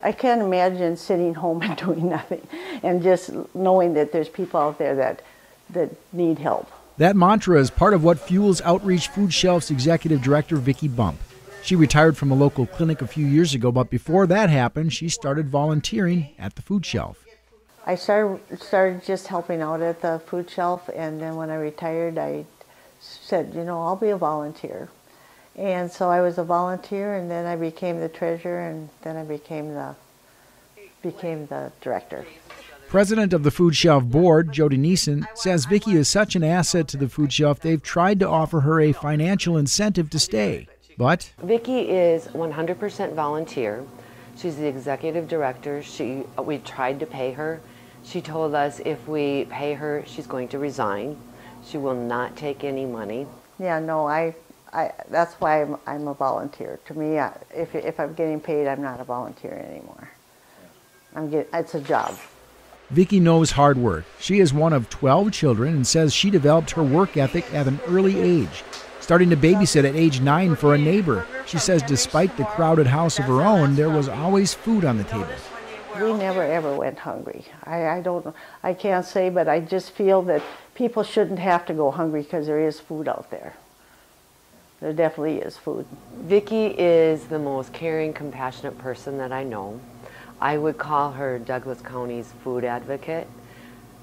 I can't imagine sitting home and doing nothing and just knowing that there's people out there that need help. That mantra is part of what fuels Outreach Foodshelf's executive director, Vicki Bump. She retired from a local clinic a few years ago, but before that happened, she started volunteering at the Foodshelf. I started just helping out at the Foodshelf, and then when I retired, I said, I'll be a volunteer. And so I was a volunteer, and then I became the treasurer, and then I became the director. President of the Foodshelf board, Jody Neeson, says Vicki is such an asset to the Foodshelf, they've tried to offer her a financial incentive to stay. But Vicki is 100% volunteer. She's the executive director. We tried to pay her. She told us if we pay her, she's going to resign. She will not take any money. Yeah, no, that's why I'm a volunteer. To me, if I'm getting paid, I'm not a volunteer anymore. It's a job. Vicki knows hard work. She is one of 12 children and says she developed her work ethic at an early age, starting to babysit at age 9 for a neighbor. She says despite the crowded house of her own, there was always food on the table. We never ever went hungry. I can't say, but I just feel that people shouldn't have to go hungry because there is food out there. There definitely is food. Vicki is the most caring, compassionate person that I know. I would call her Douglas County's food advocate.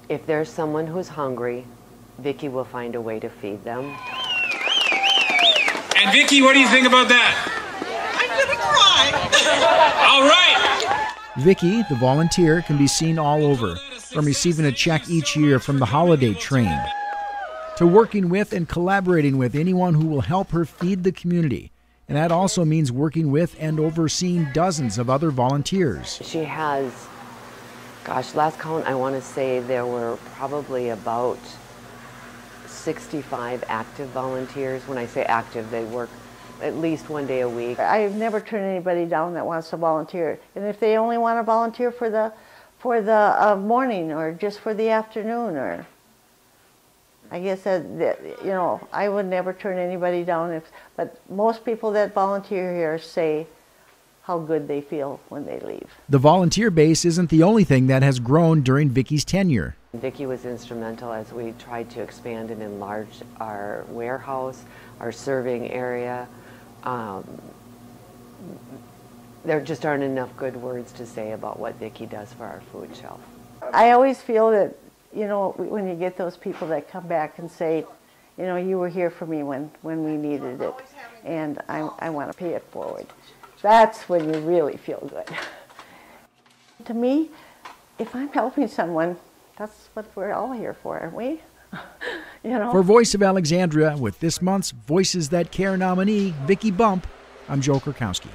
If there's someone who's hungry, Vicki will find a way to feed them. And Vicki, what do you think about that? I'm gonna cry. All right. Vicki, the volunteer, can be seen all over, from receiving a check each year from the holiday train, to working with and collaborating with anyone who will help her feed the community. And that also means working with and overseeing dozens of other volunteers. She has, last count, I want to say there were probably about 65 active volunteers. When I say active, they work at least one day a week. I've never turned anybody down that wants to volunteer. And if they only want to volunteer for the morning or just for the afternoon, or I guess that I would never turn anybody down. But most people that volunteer here say how good they feel when they leave. The volunteer base isn't the only thing that has grown during Vicki's tenure. Vicki was instrumental as we tried to expand and enlarge our warehouse, our serving area. There just aren't enough good words to say about what Vicki does for our food shelf. I always feel that, when you get those people that come back and say, you were here for me when we needed it, and I want to pay it forward. That's when you really feel good. To me, if I'm helping someone, that's what we're all here for, aren't we? For Voice of Alexandria, with this month's Voices That Care nominee, Vicki Bump, I'm Joe Korkowski.